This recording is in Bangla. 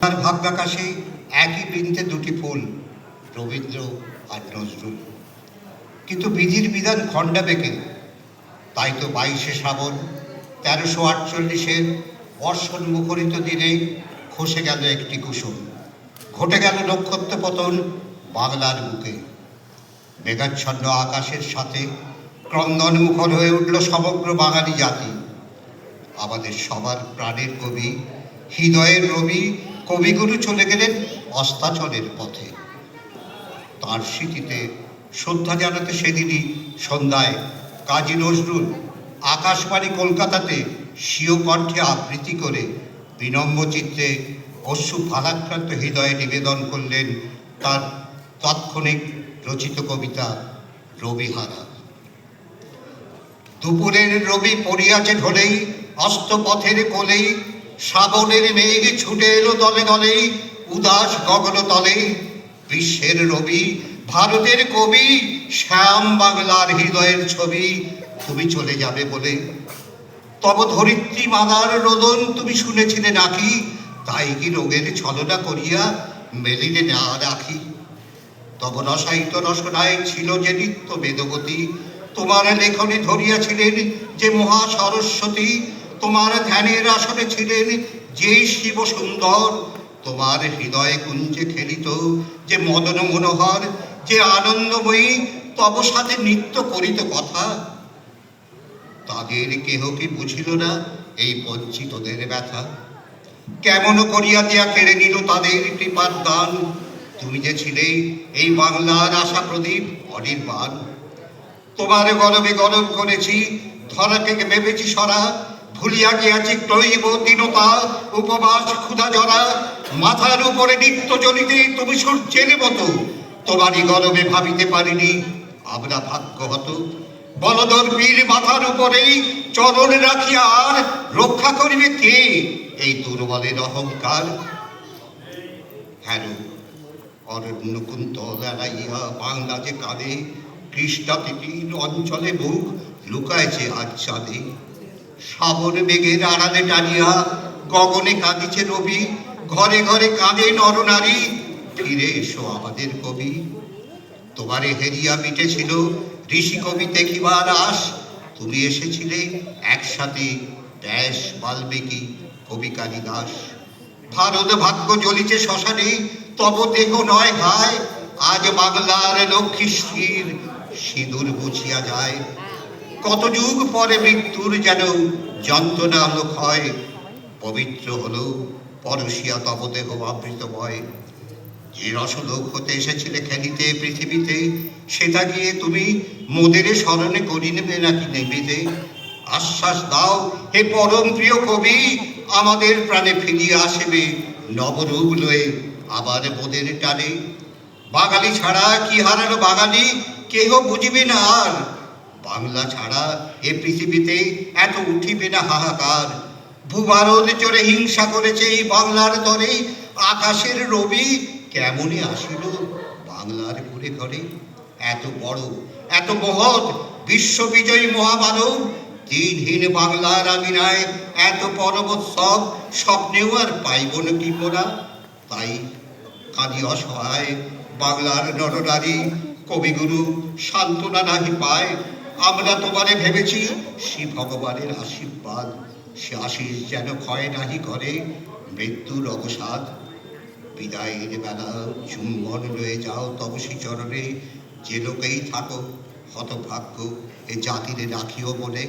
তার ভাগ্যাকাশে একই বৃন্তে দুটি ফুল, রবীন্দ্র আর নজরুল। কিন্তু বিধির বিধান খণ্ডা বেঁকে, তাই তো 22শে শ্রাবণ 1348-এর বর্ষণ মুখরিত দিনে খসে গেল একটি কুসুম, ঘটে গেল নক্ষত্র পতন বাংলার বুকে। মেঘাচ্ছন্ন আকাশের সাথে ক্রন্দন মুখর হয়ে উঠল সমগ্র বাঙালি জাতি। আমাদের সবার প্রাণের কবি, হৃদয়ের রবি কবিগুরু চলে গেলেন অস্তাচলের পথে। তাঁর স্মৃতিতে শ্রদ্ধা জানাতে সেদিনই সন্ধ্যায় কাজী নজরুল আকাশবাণী কলকাতাতে স্বীয় কণ্ঠে আবৃত্তি করে বিনম্র চিত্রে অশ্রু ভারাক্রান্ত হৃদয়ে নিবেদন করলেন তার তাৎক্ষণিক রচিত কবিতা রবিহারা। দুপুরের রবি পড়িয়াছে ঢলেই, অস্তপথের কোলেই, শ্রাবণের মেঘ ছুটে এলো দলে দলে, উদাস গগন তলে। বিশ্বের রবি, ভারতের কবি, শ্যাম বাংলার হৃদয়ের ছবি, তুমি চলে যাবে বলে। তব ধরিত্রী মালার রোদন তুমি শুনেছিলে নাকি? তাই কি রোগের ছলনা করিয়া মেলিনে না রাখি? তব রসায়িত রসনায় ছিল যে নিত্য বেদবতী, তোমার লেখনে ধরিয়াছিলেন যে মহা সরস্বতী, তোমার ধ্যানের আসনে ছিলেন যে শিব সুন্দর, তোমার হৃদয়ে কুঞ্জে খেলিত যে মদন মনোহর, যে আনন্দময়ী তব সাথে নিত্য করিত কথা। তাদের কেহ কি বুঝিল না এই বঞ্চিতদের ব্যথা? কেমন করিয়া দিয়া কেড়ে নিল তাদের কৃপার দান। তুমি যে ছিলে এই বাংলার আশা প্রদীপ অনির্বাণ। তোমার গরবে গরম করেছি, ধরাকে ভেবেছি সরা, ভুলিয়া গিয়াছি ক্রৈব দীনতা, উপবাস ক্ষুধা জরা। মাথার উপরে নিত্য জ্বলিতে তুমি সূর্যের মতো, তোমারই গরবে ভাবিতে পারিনি আমরা ভাগ্যহত। বলদর্পীর মাথার উপরেই চরণ রাখিয়া আর রক্ষা করিবে কে এই দুর্বলের অহংকার? হ্যাঁ, অরণ্য কুন্তল এড়াইয়া বাংলা যে কাঁদে, কৃষ্ণাতিথির অঞ্চলে মুখ লুকাইছে আজ চাঁদে। শ্রাবণ মেঘের আড়ালে টানিয়া গগনে কাঁদিছে রবি, ঘরে ঘরে কাঁদে নরনারী, ফিরে এসো আমাদের কবি। তোমারে হেরিয়া মিটেছিল ঋষি কবি দেখিবার আস, তুমি এসেছিলে একসাথে ব্যাস, বাল্মীকি, কবি কালিদাস। ভারত ভাগ্য জ্বলিছে শ্মশানে, তব দেহ নয় হায়, আজ বাংলার লক্ষ্মীশ্রীর সিঁদুর বুঝিয়া যায়। কত যুগ পরে মৃত্যুর যেন যন্ত্রণা হলো ক্ষয়, পবিত্র হলো পরশিয়া তব দেহ আবৃতময়। যে রসলোক হতে এসেছিলে খেলিতে পৃথিবীতে, সেটা গিয়ে তুমি মোদের স্মরণে করি নেবে নাকি নেবিতে? আশ্বাস দাও হে পরম প্রিয় কবি, আমাদের প্রাণে ফিরিয়ে আসবে নবরূপ লয়ে আবার মোদের টানে। বাঙালি ছাড়া কি হারালো বাঙালি, কেহ বুঝিবে না আর। বাংলা ছাড়া এ পৃথিবীতে এত উঠিবে না হাহাকার। ভূভারত চড়ে হিংসা করেছে এই বাংলার তরে, আকাশের রবি কেমনে আসিল বাংলার ঘুরে ঘরে। এত বড়, এত মহৎ, বিশ্ববিজয়ী মহামানব, দিনহীন বাংলার আঙিনায় এত পরবোৎসব স্বপ্নেও আর পাইব না কি মোরা। তাই কাঁদি অসহায় বাংলার নরনারী, কবিগুরু সান্ত্বনা নাহি পায়। আমরা তোমারে ভেবেছি শ্রী ভগবানের আশীর্বাদ, সে আশিস যেন ক্ষয় নাহি করে মৃত্যুর অবসাদ। বিদায়ের বেলা চুম্বন লয়ে যাও তব চরণে, যে লোকেই থাকো হতভাগ্য এ জাতিরে রাখিও মনে।